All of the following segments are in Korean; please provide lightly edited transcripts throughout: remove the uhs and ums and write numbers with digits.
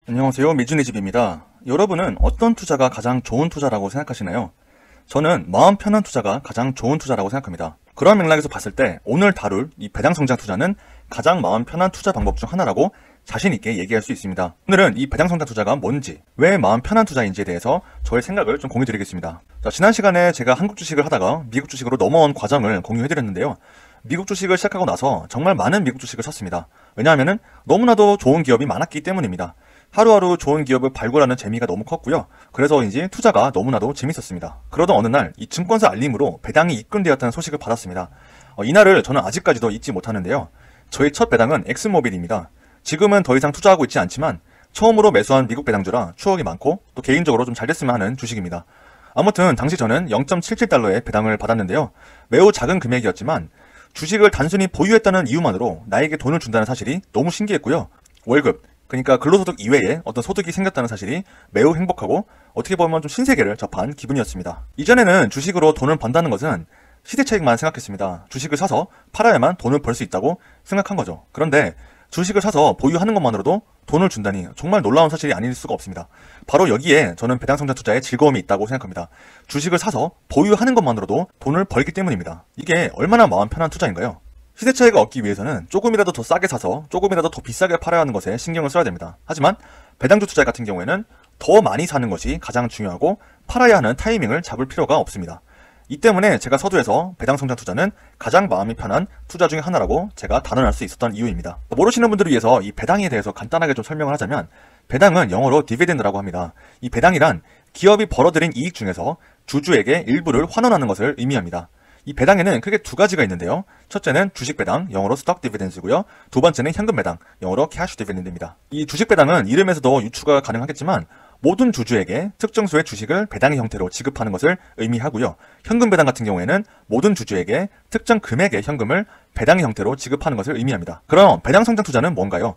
안녕하세요. 미준의 집입니다. 여러분은 어떤 투자가 가장 좋은 투자라고 생각하시나요? 저는 마음 편한 투자가 가장 좋은 투자라고 생각합니다. 그런 맥락에서 봤을 때 오늘 다룰 이 배당성장 투자는 가장 마음 편한 투자 방법 중 하나라고 자신있게 얘기할 수 있습니다. 오늘은 이 배당성장 투자가 뭔지, 왜 마음 편한 투자인지에 대해서 저의 생각을 좀 공유드리겠습니다. 자, 지난 시간에 제가 한국 주식을 하다가 미국 주식으로 넘어온 과정을 공유해드렸는데요. 미국 주식을 시작하고 나서 정말 많은 미국 주식을 샀습니다. 왜냐하면 너무나도 좋은 기업이 많았기 때문입니다. 하루하루 좋은 기업을 발굴하는 재미가 너무 컸고요. 그래서인지 투자가 너무나도 재밌었습니다. 그러던 어느 날 이 증권사 알림으로 배당이 입금되었다는 소식을 받았습니다. 이날을 저는 아직까지도 잊지 못하는데요. 저의 첫 배당은 엑슨모빌입니다. 지금은 더 이상 투자하고 있지 않지만 처음으로 매수한 미국 배당주라 추억이 많고 또 개인적으로 좀 잘 됐으면 하는 주식입니다. 아무튼 당시 저는 0.77달러의 배당을 받았는데요. 매우 작은 금액이었지만 주식을 단순히 보유했다는 이유만으로 나에게 돈을 준다는 사실이 너무 신기했고요. 월급, 그러니까 근로소득 이외에 어떤 소득이 생겼다는 사실이 매우 행복하고 어떻게 보면 좀 신세계를 접한 기분이었습니다. 이전에는 주식으로 돈을 번다는 것은 시대차익만 생각했습니다. 주식을 사서 팔아야만 돈을 벌 수 있다고 생각한 거죠. 그런데 주식을 사서 보유하는 것만으로도 돈을 준다니 정말 놀라운 사실이 아닐 수가 없습니다. 바로 여기에 저는 배당성장 투자의 즐거움이 있다고 생각합니다. 주식을 사서 보유하는 것만으로도 돈을 벌기 때문입니다. 이게 얼마나 마음 편한 투자인가요? 시대차익을 얻기 위해서는 조금이라도 더 싸게 사서 조금이라도 더 비싸게 팔아야 하는 것에 신경을 써야 됩니다. 하지만 배당주 투자 같은 경우에는 더 많이 사는 것이 가장 중요하고 팔아야 하는 타이밍을 잡을 필요가 없습니다. 이 때문에 제가 서두에서 배당성장 투자는 가장 마음이 편한 투자 중에 하나라고 제가 단언할 수 있었던 이유입니다. 모르시는 분들을 위해서 이 배당에 대해서 간단하게 좀 설명을 하자면, 배당은 영어로 디비덴드라고 합니다. 이 배당이란 기업이 벌어들인 이익 중에서 주주에게 일부를 환원하는 것을 의미합니다. 이 배당에는 크게 두 가지가 있는데요. 첫째는 주식 배당, 영어로 스톡 디비덴드고요. 두 번째는 현금 배당, 영어로 캐시 디비덴드입니다. 이 주식 배당은 이름에서도 유추가 가능하겠지만 모든 주주에게 특정 수의 주식을 배당의 형태로 지급하는 것을 의미하고요. 현금 배당 같은 경우에는 모든 주주에게 특정 금액의 현금을 배당의 형태로 지급하는 것을 의미합니다. 그럼 배당 성장 투자는 뭔가요?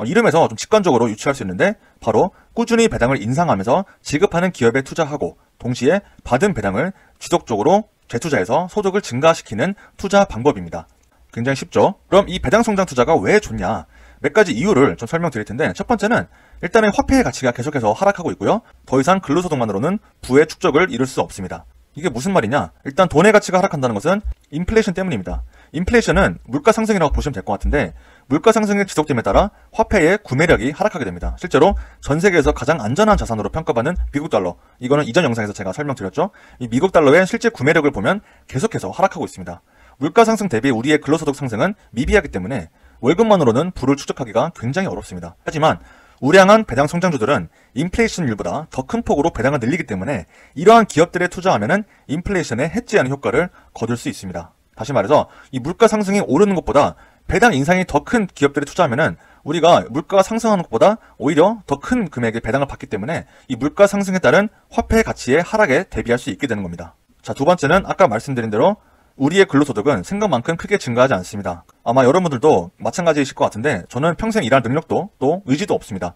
이름에서 좀 직관적으로 유추할 수 있는데 바로 꾸준히 배당을 인상하면서 지급하는 기업에 투자하고 동시에 받은 배당을 지속적으로 재투자해서 소득을 증가시키는 투자 방법입니다. 굉장히 쉽죠? 그럼 이 배당 성장 투자가 왜 좋냐? 몇 가지 이유를 좀 설명드릴 텐데, 첫 번째는 일단은 화폐의 가치가 계속해서 하락하고 있고요. 더 이상 근로소득만으로는 부의 축적을 이룰 수 없습니다. 이게 무슨 말이냐? 일단 돈의 가치가 하락한다는 것은 인플레이션 때문입니다. 인플레이션은 물가 상승이라고 보시면 될 것 같은데, 물가 상승이 지속됨에 따라 화폐의 구매력이 하락하게 됩니다. 실제로 전 세계에서 가장 안전한 자산으로 평가받는 미국 달러, 이거는 이전 영상에서 제가 설명드렸죠. 이 미국 달러의 실제 구매력을 보면 계속해서 하락하고 있습니다. 물가 상승 대비 우리의 근로소득 상승은 미비하기 때문에 월급만으로는 부를 축적하기가 굉장히 어렵습니다. 하지만 우량한 배당 성장주들은 인플레이션율보다 더 큰 폭으로 배당을 늘리기 때문에 이러한 기업들에 투자하면은 인플레이션에 해지하는 효과를 거둘 수 있습니다. 다시 말해서 이 물가 상승이 오르는 것보다 배당 인상이 더 큰 기업들에 투자하면은 우리가 물가가 상승하는 것보다 오히려 더 큰 금액의 배당을 받기 때문에 이 물가 상승에 따른 화폐 가치의 하락에 대비할 수 있게 되는 겁니다. 자, 두 번째는 아까 말씀드린 대로 우리의 근로소득은 생각만큼 크게 증가하지 않습니다. 아마 여러분들도 마찬가지이실 것 같은데 저는 평생 일할 능력도 또 의지도 없습니다.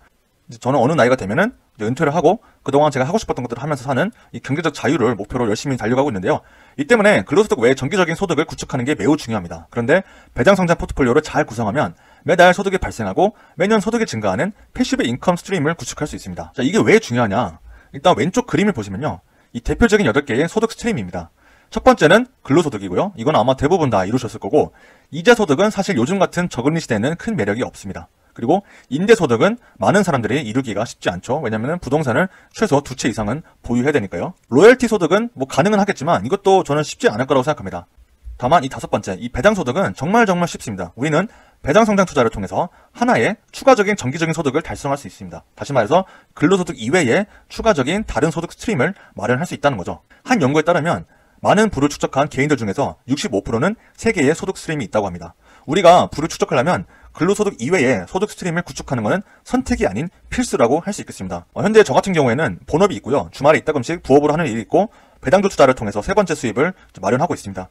저는 어느 나이가 되면은 은퇴를 하고 그동안 제가 하고 싶었던 것들을 하면서 사는 이 경제적 자유를 목표로 열심히 달려가고 있는데요. 이 때문에 근로소득 외에 정기적인 소득을 구축하는 게 매우 중요합니다. 그런데 배당 성장 포트폴리오를 잘 구성하면 매달 소득이 발생하고 매년 소득이 증가하는 패시브 인컴 스트림을 구축할 수 있습니다. 자, 이게 왜 중요하냐? 일단 왼쪽 그림을 보시면요. 이 대표적인 8개의 소득 스트림입니다. 첫 번째는 근로소득이고요. 이건 아마 대부분 다 이루셨을 거고, 이자소득은 사실 요즘 같은 저금리 시대에는 큰 매력이 없습니다. 그리고 임대소득은 많은 사람들이 이루기가 쉽지 않죠. 왜냐하면 부동산을 최소 2채 이상은 보유해야 되니까요. 로열티 소득은 뭐 가능은 하겠지만 이것도 저는 쉽지 않을 거라고 생각합니다. 다만 이 다섯 번째, 이 배당소득은 정말 쉽습니다. 우리는 배당성장 투자를 통해서 하나의 추가적인 정기적인 소득을 달성할 수 있습니다. 다시 말해서 근로소득 이외에 추가적인 다른 소득 스트림을 마련할 수 있다는 거죠. 한 연구에 따르면 많은 부를 축적한 개인들 중에서 65%는 3개의 소득 스트림이 있다고 합니다. 우리가 부를 축적하려면 근로소득 이외의 소득 스트림을 구축하는 것은 선택이 아닌 필수라고 할 수 있겠습니다. 현재 저 같은 경우에는 본업이 있고요. 주말에 이따금씩 부업으로 하는 일이 있고 배당주 투자를 통해서 세 번째 수입을 마련하고 있습니다.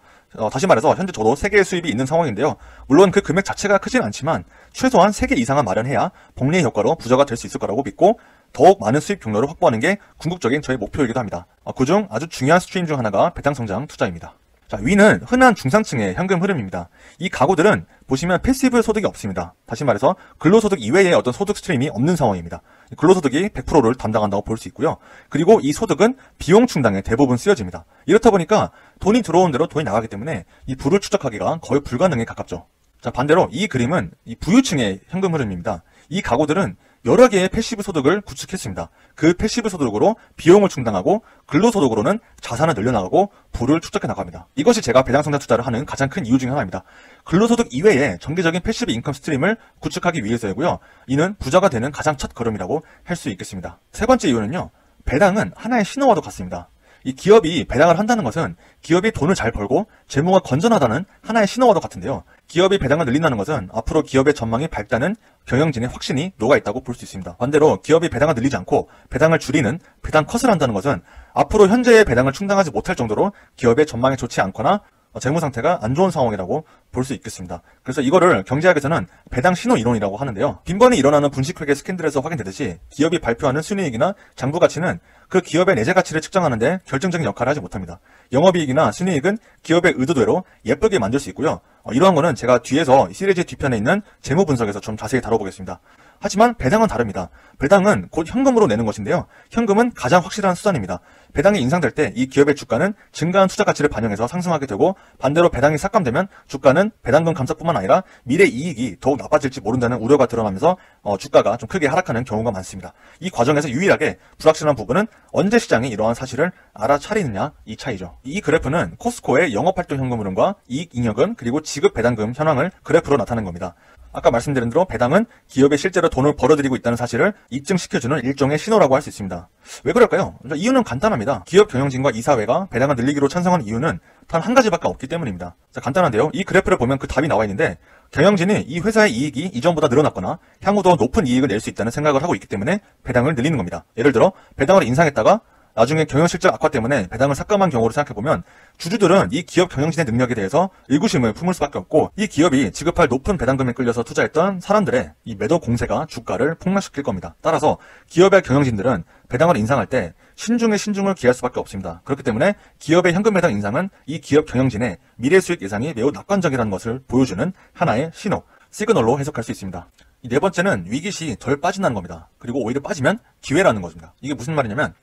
다시 말해서 현재 저도 3개의 수입이 있는 상황인데요. 물론 그 금액 자체가 크진 않지만 최소한 3개 이상은 마련해야 복리의 효과로 부자가 될 수 있을 거라고 믿고 더욱 많은 수입 경로를 확보하는 게 궁극적인 저의 목표이기도 합니다. 그중 아주 중요한 스트림 중 하나가 배당성장 투자입니다. 자, 위는 흔한 중산층의 현금 흐름입니다. 이 가구들은 보시면 패시브 소득이 없습니다. 다시 말해서 근로소득 이외의 어떤 소득 스트림이 없는 상황입니다. 근로소득이 100%를 담당한다고 볼 수 있고요. 그리고 이 소득은 비용 충당에 대부분 쓰여집니다. 이렇다 보니까 돈이 들어온 대로 돈이 나가기 때문에 이 부를 추적하기가 거의 불가능에 가깝죠. 자, 반대로 이 그림은 이 부유층의 현금 흐름입니다. 이 가구들은 여러 개의 패시브 소득을 구축했습니다. 그 패시브 소득으로 비용을 충당하고 근로소득으로는 자산을 늘려나가고 부를 축적해 나갑니다. 이것이 제가 배당성장 투자를 하는 가장 큰 이유 중에 하나입니다. 근로소득 이외에 정기적인 패시브 인컴 스트림을 구축하기 위해서이고요. 이는 부자가 되는 가장 첫 걸음이라고 할 수 있겠습니다. 세 번째 이유는요. 배당은 하나의 신호와도 같습니다. 이 기업이 배당을 한다는 것은 기업이 돈을 잘 벌고 재무가 건전하다는 하나의 신호와도 같은데요. 기업이 배당을 늘린다는 것은 앞으로 기업의 전망이 밝다는 경영진의 확신이 녹아있다고 볼 수 있습니다. 반대로 기업이 배당을 늘리지 않고 배당을 줄이는 배당 컷을 한다는 것은 앞으로 현재의 배당을 충당하지 못할 정도로 기업의 전망이 좋지 않거나 재무 상태가 안 좋은 상황이라고 볼 수 있겠습니다. 그래서 이거를 경제학에서는 배당 신호 이론이라고 하는데요. 빈번히 일어나는 분식회계 스캔들에서 확인되듯이 기업이 발표하는 순이익이나 장부 가치는 그 기업의 내재 가치를 측정하는데 결정적인 역할을 하지 못합니다. 영업이익이나 순이익은 기업의 의도대로 예쁘게 만들 수 있고요. 이러한 거는 제가 뒤에서 시리즈 뒤편에 있는 재무 분석에서 좀 자세히 다뤄보겠습니다. 하지만 배당은 다릅니다. 배당은 곧 현금으로 내는 것인데요. 현금은 가장 확실한 수단입니다. 배당이 인상될 때 이 기업의 주가는 증가한 투자 가치를 반영해서 상승하게 되고 반대로 배당이 삭감되면 주가는 배당금 감사뿐만 아니라 미래 이익이 더욱 나빠질지 모른다는 우려가 드러나면서 주가가 좀 크게 하락하는 경우가 많습니다. 이 과정에서 유일하게 불확실한 부분은 언제 시장이 이러한 사실을 알아차리느냐 이 차이죠. 이 그래프는 코스코의 영업활동 현금 흐름과 이익 잉여금 그리고 지급 배당금 현황을 그래프로 나타낸 겁니다. 아까 말씀드린 대로 배당은 기업에 실제로 돈을 벌어들이고 있다는 사실을 입증시켜주는 일종의 신호라고 할 수 있습니다. 왜 그럴까요? 이유는 간단합니다. 기업 경영진과 이사회가 배당을 늘리기로 찬성한 이유는 단 한 가지밖에 없기 때문입니다. 자, 간단한데요. 이 그래프를 보면 그 답이 나와 있는데 경영진이 이 회사의 이익이 이전보다 늘어났거나 향후 더 높은 이익을 낼 수 있다는 생각을 하고 있기 때문에 배당을 늘리는 겁니다. 예를 들어 배당을 인상했다가 나중에 경영실적 악화 때문에 배당을 삭감한 경우를 생각해보면 주주들은 이 기업 경영진의 능력에 대해서 의구심을 품을 수밖에 없고 이 기업이 지급할 높은 배당금에 끌려서 투자했던 사람들의 이 매도 공세가 주가를 폭락시킬 겁니다. 따라서 기업의 경영진들은 배당을 인상할 때 신중에 신중을 기할 수밖에 없습니다. 그렇기 때문에 기업의 현금 배당 인상은 이 기업 경영진의 미래 수익 예상이 매우 낙관적이라는 것을 보여주는 하나의 신호, 시그널로 해석할 수 있습니다. 네 번째는 위기 시 덜 빠진다는 겁니다. 그리고 오히려 빠지면 기회라는 것입니다. 이게 무슨 말이냐면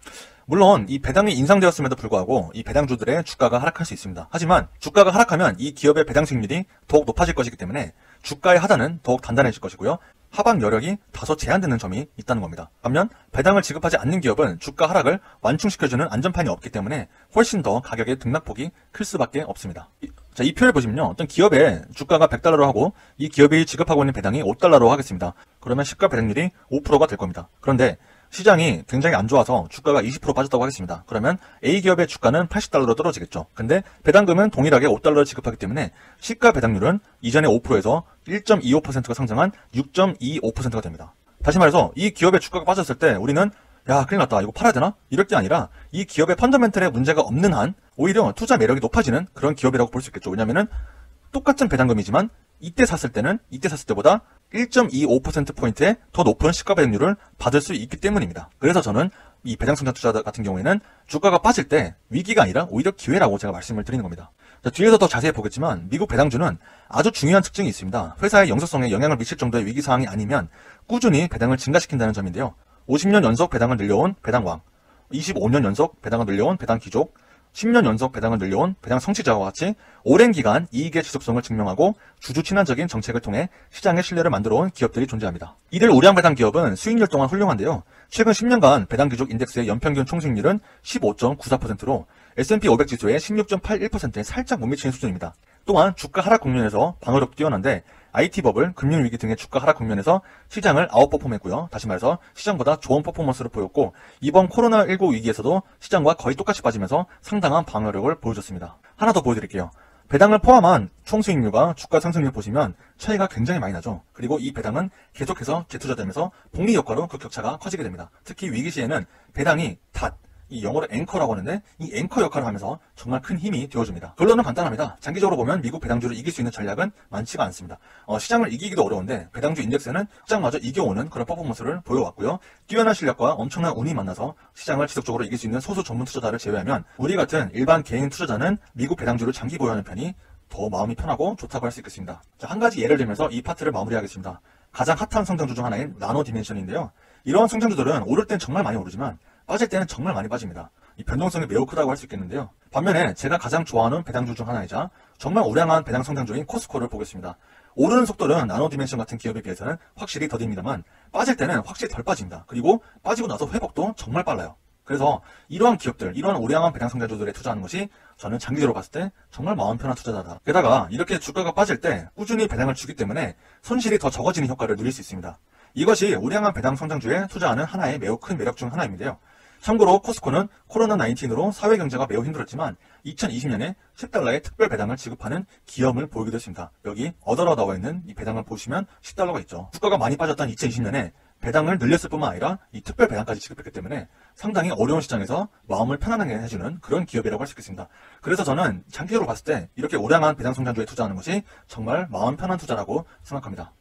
물론 이 배당이 인상되었음에도 불구하고 이 배당주들의 주가가 하락할 수 있습니다. 하지만 주가가 하락하면 이 기업의 배당 수익률이 더욱 높아질 것이기 때문에 주가의 하단은 더욱 단단해질 것이고요. 하방 여력이 다소 제한되는 점이 있다는 겁니다. 반면 배당을 지급하지 않는 기업은 주가 하락을 완충시켜주는 안전판이 없기 때문에 훨씬 더 가격의 등락폭이 클 수밖에 없습니다. 자, 이 표를 보시면요. 어떤 기업의 주가가 100달러로 하고 이 기업이 지급하고 있는 배당이 5달러로 하겠습니다. 그러면 시가 배당률이 5%가 될 겁니다. 그런데 시장이 굉장히 안 좋아서 주가가 20% 빠졌다고 하겠습니다. 그러면 A기업의 주가는 80달러로 떨어지겠죠. 근데 배당금은 동일하게 5달러를 지급하기 때문에 시가 배당률은 이전의 5%에서 1.25%가 상승한 6.25%가 됩니다. 다시 말해서 이 기업의 주가가 빠졌을 때 우리는 야, 큰일 났다. 이거 팔아야 되나? 이럴 게 아니라 이 기업의 펀더멘털에 문제가 없는 한 오히려 투자 매력이 높아지는 그런 기업이라고 볼 수 있겠죠. 왜냐면은 똑같은 배당금이지만 이때 샀을 때보다 1.25%포인트의 더 높은 시가 배당률을 받을 수 있기 때문입니다. 그래서 저는 이 배당성장 투자 같은 경우에는 주가가 빠질 때 위기가 아니라 오히려 기회라고 제가 말씀을 드리는 겁니다. 자, 뒤에서 더 자세히 보겠지만 미국 배당주는 아주 중요한 특징이 있습니다. 회사의 영속성에 영향을 미칠 정도의 위기사항이 아니면 꾸준히 배당을 증가시킨다는 점인데요. 50년 연속 배당을 늘려온 배당왕, 25년 연속 배당을 늘려온 배당귀족, 10년 연속 배당을 늘려온 배당 성취자와 같이 오랜 기간 이익의 지속성을 증명하고 주주 친화적인 정책을 통해 시장의 신뢰를 만들어온 기업들이 존재합니다. 이들 우량 배당 기업은 수익률 또한 훌륭한데요. 최근 10년간 배당 귀족 인덱스의 연평균 총수익률은 15.94%로 S&P 500 지수의 16.81%에 살짝 못 미치는 수준입니다. 또한 주가 하락 국면에서 방어력도 뛰어난데 IT 버블, 금융위기 등의 주가 하락 국면에서 시장을 아웃퍼폼했고요. 다시 말해서 시장보다 좋은 퍼포먼스를 보였고 이번 코로나19 위기에서도 시장과 거의 똑같이 빠지면서 상당한 방어력을 보여줬습니다. 하나 더 보여드릴게요. 배당을 포함한 총수익률과 주가 상승률 보시면 차이가 굉장히 많이 나죠. 그리고 이 배당은 계속해서 재투자되면서 복리 효과로 그 격차가 커지게 됩니다. 특히 위기 시에는 배당이 이 영어로 앵커라고 하는데 이 앵커 역할을 하면서 정말 큰 힘이 되어줍니다. 결론은 간단합니다. 장기적으로 보면 미국 배당주를 이길 수 있는 전략은 많지가 않습니다. 시장을 이기기도 어려운데 배당주 인덱스는 시장마저 이겨오는 그런 퍼포먼스를 보여왔고요. 뛰어난 실력과 엄청난 운이 만나서 시장을 지속적으로 이길 수 있는 소수 전문 투자자를 제외하면 우리 같은 일반 개인 투자자는 미국 배당주를 장기 보유하는 편이 더 마음이 편하고 좋다고 할 수 있겠습니다. 자, 한 가지 예를 들면서 이 파트를 마무리하겠습니다. 가장 핫한 성장주 중 하나인 나노 디멘션인데요. 이러한 성장주들은 오를 땐 정말 많이 오르지만 빠질 때는 정말 많이 빠집니다. 이 변동성이 매우 크다고 할 수 있겠는데요. 반면에 제가 가장 좋아하는 배당주 중 하나이자 정말 우량한 배당 성장주인 코스코를 보겠습니다. 오르는 속도는 나노디멘션 같은 기업에 비해서는 확실히 더딥니다만 빠질 때는 확실히 덜 빠집니다. 그리고 빠지고 나서 회복도 정말 빨라요. 그래서 이러한 기업들, 이러한 우량한 배당 성장주들에 투자하는 것이 저는 장기적으로 봤을 때 정말 마음 편한 투자다. 게다가 이렇게 주가가 빠질 때 꾸준히 배당을 주기 때문에 손실이 더 적어지는 효과를 누릴 수 있습니다. 이것이 우량한 배당 성장주에 투자하는 하나의 매우 큰 매력 중 하나인데요. 참고로 코스코는 코로나19로 사회경제가 매우 힘들었지만 2020년에 $10의 특별 배당을 지급하는 기염을 보이기도 했습니다. 여기 얻어러 나와 있는 이 배당을 보시면 $10가 있죠. 주가가 많이 빠졌던 2020년에 배당을 늘렸을 뿐만 아니라 이 특별 배당까지 지급했기 때문에 상당히 어려운 시장에서 마음을 편안하게 해주는 그런 기업이라고 할 수 있겠습니다. 그래서 저는 장기적으로 봤을 때 이렇게 우량한 배당 성장주에 투자하는 것이 정말 마음 편한 투자라고 생각합니다.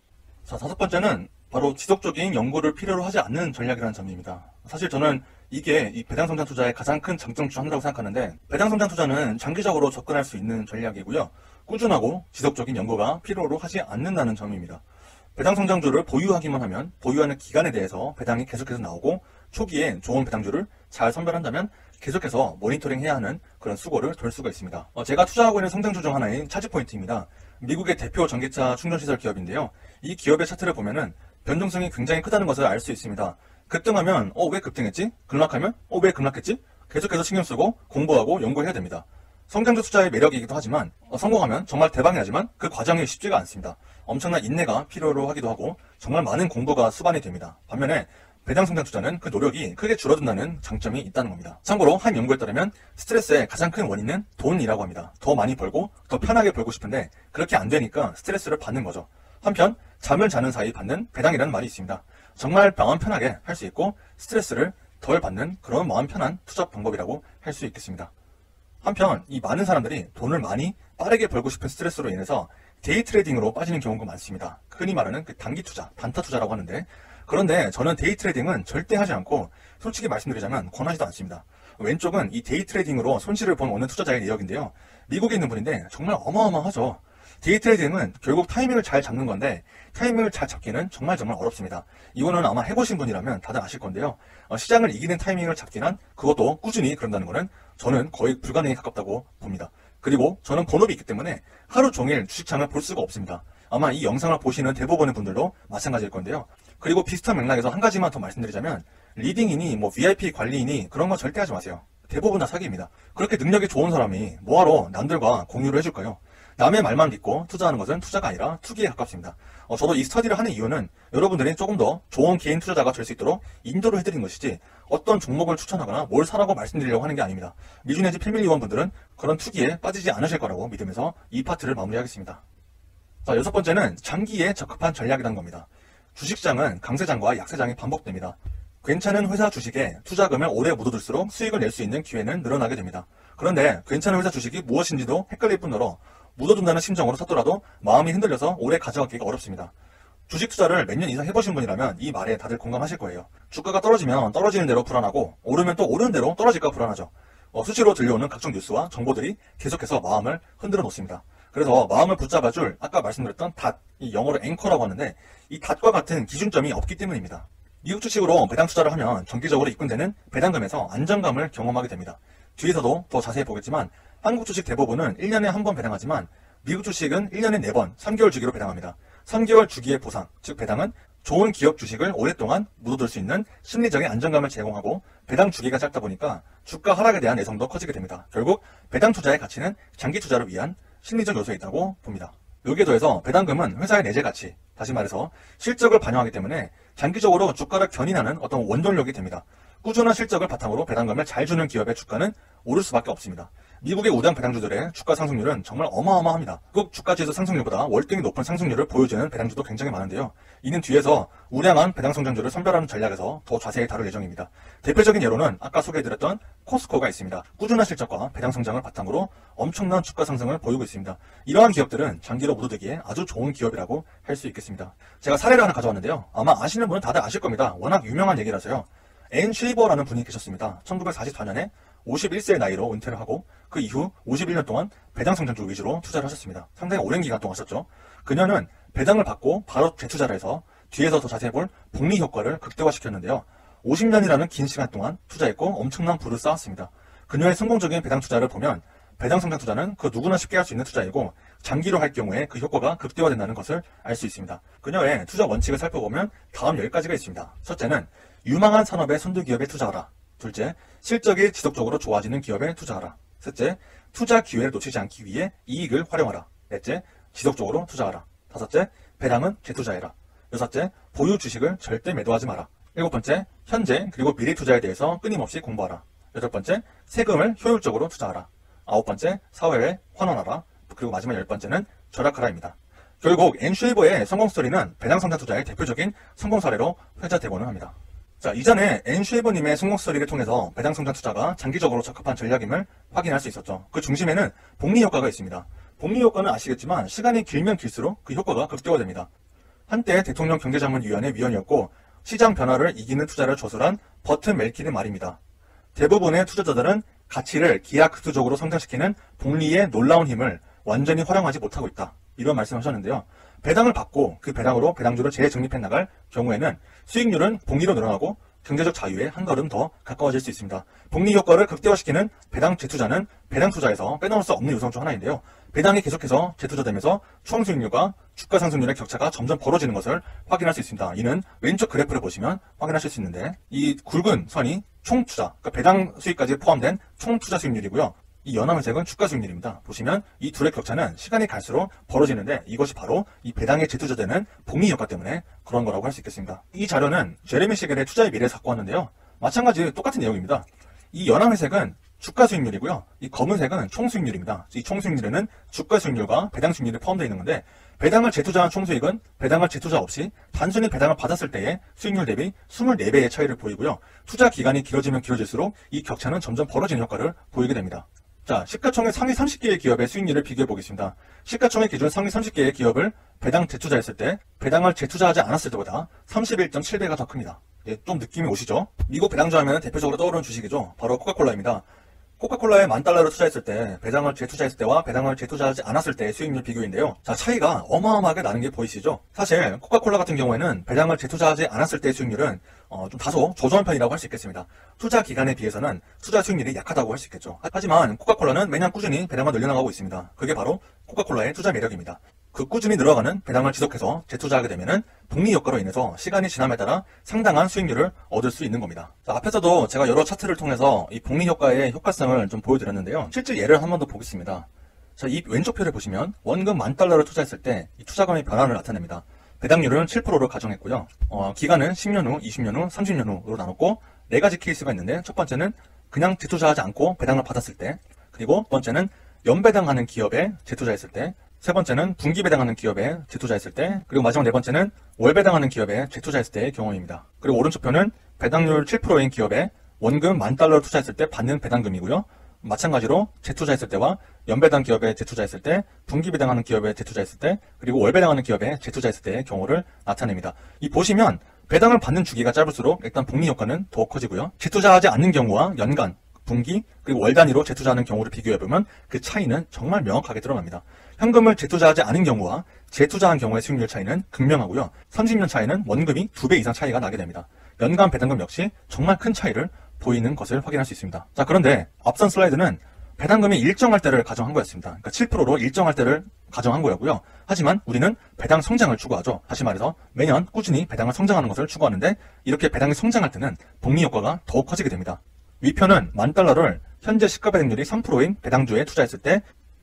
자, 다섯 번째는 바로 지속적인 연구를 필요로 하지 않는 전략이라는 점입니다. 사실 저는 이게 이 배당 성장 투자의 가장 큰 장점 중 하나라고 생각하는데, 배당 성장 투자는 장기적으로 접근할 수 있는 전략이고요. 꾸준하고 지속적인 연구가 필요로 하지 않는다는 점입니다. 배당 성장주를 보유하기만 하면 보유하는 기간에 대해서 배당이 계속해서 나오고 초기에 좋은 배당주를 잘 선별한다면 계속해서 모니터링 해야 하는 그런 수고를 덜 수가 있습니다. 제가 투자하고 있는 성장주 중 하나인 차지포인트입니다. 미국의 대표 전기차 충전시설 기업인데요. 이 기업의 차트를 보면은 변동성이 굉장히 크다는 것을 알 수 있습니다. 급등하면 왜 급등했지? 급락하면 왜 급락했지? 계속해서 신경 쓰고 공부하고 연구해야 됩니다. 성장주 투자의 매력이기도 하지만 성공하면 정말 대박이 나지만 그 과정이 쉽지가 않습니다. 엄청난 인내가 필요로 하기도 하고 정말 많은 공부가 수반이 됩니다. 반면에 배당 성장 투자는 그 노력이 크게 줄어든다는 장점이 있다는 겁니다. 참고로 한 연구에 따르면 스트레스의 가장 큰 원인은 돈이라고 합니다. 더 많이 벌고 더 편하게 벌고 싶은데 그렇게 안 되니까 스트레스를 받는 거죠. 한편 잠을 자는 사이 받는 배당이라는 말이 있습니다. 정말 마음 편하게 할 수 있고 스트레스를 덜 받는 그런 마음 편한 투자 방법이라고 할 수 있겠습니다. 한편 이 많은 사람들이 돈을 많이 빠르게 벌고 싶은 스트레스로 인해서 데이 트레이딩으로 빠지는 경우가 많습니다. 흔히 말하는 그 단기 투자, 단타 투자라고 하는데, 그런데 저는 데이 트레이딩은 절대 하지 않고 솔직히 말씀드리자면 권하지도 않습니다. 왼쪽은 이 데이 트레이딩으로 손실을 본 어느 투자자의 내역인데요. 미국에 있는 분인데 정말 어마어마하죠. 데이 트레이딩은 결국 타이밍을 잘 잡는 건데 타이밍을 잘 잡기는 정말 어렵습니다. 이거는 아마 해보신 분이라면 다들 아실 건데요. 시장을 이기는 타이밍을 잡기는 그것도 꾸준히 그런다는 거는 저는 거의 불가능에 가깝다고 봅니다. 그리고 저는 본업이 있기 때문에 하루 종일 주식창을 볼 수가 없습니다. 아마 이 영상을 보시는 대부분의 분들도 마찬가지일 건데요. 그리고 비슷한 맥락에서 한 가지만 더 말씀드리자면 리딩이니 VIP 관리인이 그런 거 절대 하지 마세요. 대부분 다 사기입니다. 그렇게 능력이 좋은 사람이 뭐하러 남들과 공유를 해줄까요? 남의 말만 믿고 투자하는 것은 투자가 아니라 투기에 가깝습니다. 저도 이 스터디를 하는 이유는 여러분들이 조금 더 좋은 개인 투자자가 될 수 있도록 인도를 해드리는 것이지 어떤 종목을 추천하거나 뭘 사라고 말씀드리려고 하는 게 아닙니다. 미주내지 필밀리원분들은 그런 투기에 빠지지 않으실 거라고 믿으면서 이 파트를 마무리하겠습니다. 자, 여섯 번째는 장기에 적합한 전략이라는 겁니다. 주식시장은 강세장과 약세장이 반복됩니다. 괜찮은 회사 주식에 투자금을 오래 묻어둘수록 수익을 낼 수 있는 기회는 늘어나게 됩니다. 그런데 괜찮은 회사 주식이 무엇인지도 헷갈릴 뿐더러 묻어둔다는 심정으로 샀더라도 마음이 흔들려서 오래 가져가기가 어렵습니다. 주식 투자를 몇 년 이상 해보신 분이라면 이 말에 다들 공감하실 거예요. 주가가 떨어지면 떨어지는 대로 불안하고 오르면 또 오르는 대로 떨어질까 불안하죠. 수시로 들려오는 각종 뉴스와 정보들이 계속해서 마음을 흔들어 놓습니다. 그래서 마음을 붙잡아줄 아까 말씀드렸던 이 영어로 앵커라고 하는데 이 닷과 같은 기준점이 없기 때문입니다. 미국 주식으로 배당 투자를 하면 정기적으로 입금되는 배당금에서 안정감을 경험하게 됩니다. 뒤에서도 더 자세히 보겠지만 한국 주식 대부분은 1년에 한 번 배당하지만 미국 주식은 1년에 4번 3개월 주기로 배당합니다. 3개월 주기의 보상, 즉 배당은 좋은 기업 주식을 오랫동안 묻어둘 수 있는 심리적인 안정감을 제공하고 배당 주기가 짧다 보니까 주가 하락에 대한 내성도 커지게 됩니다. 결국 배당 투자의 가치는 장기 투자를 위한 심리적 요소에 있다고 봅니다. 여기에 더해서 배당금은 회사의 내재 가치, 다시 말해서 실적을 반영하기 때문에 장기적으로 주가를 견인하는 어떤 원동력이 됩니다. 꾸준한 실적을 바탕으로 배당금을 잘 주는 기업의 주가는 오를 수밖에 없습니다. 미국의 우량 배당주들의 주가 상승률은 정말 어마어마합니다. 미국 주가지수 상승률보다 월등히 높은 상승률을 보여주는 배당주도 굉장히 많은데요. 이는 뒤에서 우량한 배당 성장주를 선별하는 전략에서 더 자세히 다룰 예정입니다. 대표적인 예로는 아까 소개해드렸던 코스코가 있습니다. 꾸준한 실적과 배당 성장을 바탕으로 엄청난 주가 상승을 보이고 있습니다. 이러한 기업들은 장기로 묻어두기에 아주 좋은 기업이라고 할 수 있겠습니다. 제가 사례를 하나 가져왔는데요. 아마 아시는 분은 다들 아실 겁니다. 워낙 유명한 얘기라서요. 앤 쉐이버라는 분이 계셨습니다. 1944년에 51세의 나이로 은퇴를 하고 그 이후 51년 동안 배당 성장주 위주로 투자를 하셨습니다. 상당히 오랜 기간 동안 하셨죠. 그녀는 배당을 받고 바로 재투자를 해서 뒤에서 더 자세히 볼 복리 효과를 극대화시켰는데요. 50년이라는 긴 시간 동안 투자했고 엄청난 부를 쌓았습니다. 그녀의 성공적인 배당 투자를 보면 배당 성장 투자는 그 누구나 쉽게 할 수 있는 투자이고 장기로 할 경우에 그 효과가 극대화된다는 것을 알 수 있습니다. 그녀의 투자 원칙을 살펴보면 다음 10가지가 있습니다. 첫째는 유망한 산업의 선두 기업에 투자하라. 둘째, 실적이 지속적으로 좋아지는 기업에 투자하라. 셋째, 투자 기회를 놓치지 않기 위해 이익을 활용하라. 넷째, 지속적으로 투자하라. 다섯째, 배당은 재투자해라. 여섯째, 보유 주식을 절대 매도하지 마라. 일곱 번째, 현재 그리고 미래 투자에 대해서 끊임없이 공부하라. 여덟 번째, 세금을 효율적으로 투자하라. 아홉 번째, 사회에 환원하라. 그리고 마지막 열 번째는 절약하라입니다. 결국 앤쉐이버의 성공 스토리는 배당 성장 투자의 대표적인 성공 사례로 회자되고는 합니다. 자, 이전에 앤쉐이버님의 성공 스토리를 통해서 배당 성장 투자가 장기적으로 적합한 전략임을 확인할 수 있었죠. 그 중심에는 복리 효과가 있습니다. 복리 효과는 아시겠지만 시간이 길면 길수록 그 효과가 극대화됩니다. 한때 대통령 경제자문위원회 위원이었고 시장 변화를 이기는 투자를 조술한 버튼 멜킨의 말입니다. 대부분의 투자자들은 가치를 기하급수적으로 성장시키는 복리의 놀라운 힘을 완전히 활용하지 못하고 있다. 이런 말씀하셨는데요. 배당을 받고 그 배당으로 배당주를 재정립해 나갈 경우에는 수익률은 복리로 늘어나고 경제적 자유에 한 걸음 더 가까워질 수 있습니다. 복리 효과를 극대화시키는 배당 재투자는 배당 투자에서 빼놓을 수 없는 요소 중 하나인데요. 배당이 계속해서 재투자되면서 총 수익률과 주가 상승률의 격차가 점점 벌어지는 것을 확인할 수 있습니다. 이는 왼쪽 그래프를 보시면 확인하실 수 있는데 이 굵은 선이 총 투자, 그러니까 배당 수익까지 포함된 총 투자 수익률이고요. 이 연한 회색은 주가 수익률입니다. 보시면 이 둘의 격차는 시간이 갈수록 벌어지는데 이것이 바로 이 배당에 재투자되는 복리 효과 때문에 그런 거라고 할 수 있겠습니다. 이 자료는 제레미 시겔의 투자의 미래에서 갖고 왔는데요. 마찬가지 똑같은 내용입니다. 이 연한 회색은 주가 수익률이고요. 이 검은색은 총 수익률입니다. 이 총 수익률에는 주가 수익률과 배당 수익률이 포함되어 있는 건데 배당을 재투자한 총 수익은 배당을 재투자 없이 단순히 배당을 받았을 때의 수익률 대비 24배의 차이를 보이고요. 투자 기간이 길어지면 길어질수록 이 격차는 점점 벌어지는 효과를 보이게 됩니다. 자, 시가총액 상위 30개의 기업의 수익률을 비교해 보겠습니다. 시가총액 기준 상위 30개의 기업을 배당 재투자했을 때 배당을 재투자하지 않았을 때보다 31.7배가 더 큽니다. 예, 좀 느낌이 오시죠? 미국 배당주 하면 대표적으로 떠오르는 주식이죠. 바로 코카콜라입니다. 코카콜라에 $10,000를 투자했을 때 배당을 재투자했을 때와 배당을 재투자하지 않았을 때의 수익률 비교인데요. 자, 차이가 어마어마하게 나는 게 보이시죠? 사실 코카콜라 같은 경우에는 배당을 재투자하지 않았을 때의 수익률은 좀 다소 저조한 편이라고 할 수 있겠습니다. 투자 기간에 비해서는 투자 수익률이 약하다고 할 수 있겠죠. 하지만 코카콜라는 매년 꾸준히 배당을 늘려나가고 있습니다. 그게 바로 코카콜라의 투자 매력입니다. 그 꾸준히 늘어가는 배당을 지속해서 재투자하게 되면은 복리 효과로 인해서 시간이 지남에 따라 상당한 수익률을 얻을 수 있는 겁니다. 자, 앞에서도 제가 여러 차트를 통해서 이 복리 효과의 효과성을 좀 보여드렸는데요. 실제 예를 한 번 더 보겠습니다. 자, 이 왼쪽 표를 보시면 원금 $10,000를 투자했을 때 이 투자금의 변화를 나타냅니다. 배당률은 7%를 가정했고요. 기간은 10년 후, 20년 후, 30년 후로 나눴고 4가지 케이스가 있는데 첫 번째는 그냥 재투자하지 않고 배당을 받았을 때, 그리고 두 번째는 연배당하는 기업에 재투자했을 때, 세 번째는 분기 배당하는 기업에 재투자했을 때, 그리고 마지막 네 번째는 월 배당하는 기업에 재투자했을 때의 경우입니다. 그리고 오른쪽 표는 배당률 7%인 기업에 원금 $10,000를 투자했을 때 받는 배당금이고요. 마찬가지로 재투자했을 때와 연배당 기업에 재투자했을 때, 분기 배당하는 기업에 재투자했을 때, 그리고 월 배당하는 기업에 재투자했을 때의 경우를 나타냅니다. 이 보시면 배당을 받는 주기가 짧을수록 일단 복리 효과는 더 커지고요. 재투자하지 않는 경우와 연간, 분기, 그리고 월 단위로 재투자하는 경우를 비교해보면 그 차이는 정말 명확하게 드러납니다. 현금을 재투자하지 않은 경우와 재투자한 경우의 수익률 차이는 극명하고요. 30년 차이는 원금이 2배 이상 차이가 나게 됩니다. 연간 배당금 역시 정말 큰 차이를 보이는 것을 확인할 수 있습니다. 자, 그런데 앞선 슬라이드는 배당금이 일정할 때를 가정한 거였습니다. 그러니까 7%로 일정할 때를 가정한 거였고요. 하지만 우리는 배당 성장을 추구하죠. 다시 말해서 매년 꾸준히 배당을 성장하는 것을 추구하는데 이렇게 배당이 성장할 때는 복리 효과가 더욱 커지게 됩니다. 위표는 $10,000를 현재 시가 배당률이 3%인 배당주에 투자했을 때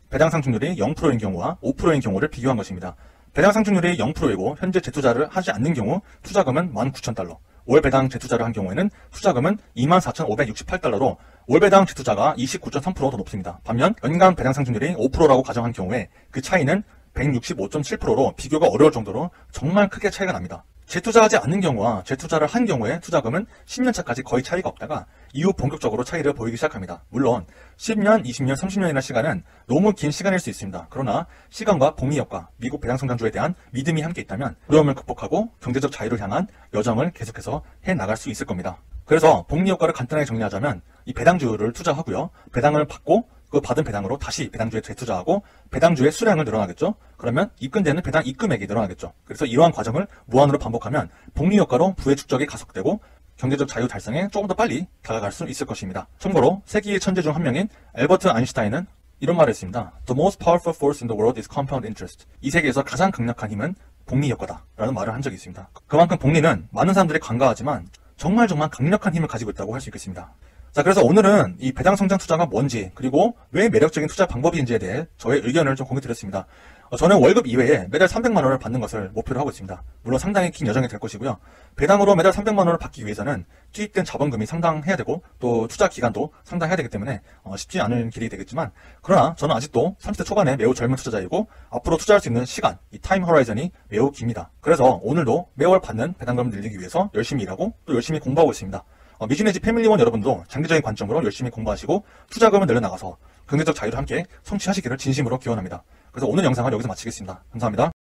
배당 상승률이 0%인 경우와 5%인 경우를 비교한 것입니다. 배당 상승률이 0%이고 현재 재투자를 하지 않는 경우 투자금은 $19,000, 월 배당 재투자를 한 경우에는 투자금은 $24,568로 월 배당 재투자가 29.3% 더 높습니다. 반면 연간 배당 상승률이 5%라고 가정한 경우에 그 차이는 165.7%로 비교가 어려울 정도로 정말 크게 차이가 납니다. 재투자하지 않는 경우와 재투자를 한 경우에 투자금은 10년차까지 거의 차이가 없다가 이후 본격적으로 차이를 보이기 시작합니다. 물론 10년, 20년, 30년이라는 시간은 너무 긴 시간일 수 있습니다. 그러나 시간과 복리 효과, 미국 배당 성장주에 대한 믿음이 함께 있다면 어려움을 극복하고 경제적 자유를 향한 여정을 계속해서 해나갈 수 있을 겁니다. 그래서 복리 효과를 간단하게 정리하자면 이 배당주를 투자하고요. 배당을 받고 그 받은 배당으로 다시 배당주에 재투자하고 배당주의 수량을 늘어나겠죠. 그러면 입금되는 배당 입금액이 늘어나겠죠. 그래서 이러한 과정을 무한으로 반복하면 복리 효과로 부의 축적이 가속되고 경제적 자유 달성에 조금 더 빨리 다가갈 수 있을 것입니다. 참고로 세기의 천재 중 한 명인 엘버트 아인슈타인은 이런 말을 했습니다. The most powerful force in the world is compound interest. 이 세계에서 가장 강력한 힘은 복리 효과다 라는 말을 한 적이 있습니다. 그만큼 복리는 많은 사람들이 간과하지만 정말 강력한 힘을 가지고 있다고 할 수 있겠습니다. 자, 그래서 오늘은 이 배당 성장 투자가 뭔지, 그리고 왜 매력적인 투자 방법인지에 대해 저의 의견을 좀 공유 드렸습니다. 저는 월급 이외에 매달 300만 원을 받는 것을 목표로 하고 있습니다. 물론 상당히 긴 여정이 될 것이고요. 배당으로 매달 300만 원을 받기 위해서는 투입된 자본금이 상당해야 되고 또 투자 기간도 상당해야 되기 때문에 쉽지 않은 길이 되겠지만, 그러나 저는 아직도 30대 초반에 매우 젊은 투자자이고 앞으로 투자할 수 있는 시간, 이 타임 호라이즌이 매우 깁니다. 그래서 오늘도 매월 받는 배당금을 늘리기 위해서 열심히 일하고 또 열심히 공부하고 있습니다. 미주네지 패밀리원 여러분도 장기적인 관점으로 열심히 공부하시고 투자금을 늘려나가서 경제적 자유를 함께 성취하시기를 진심으로 기원합니다. 그래서 오늘 영상을 여기서 마치겠습니다. 감사합니다.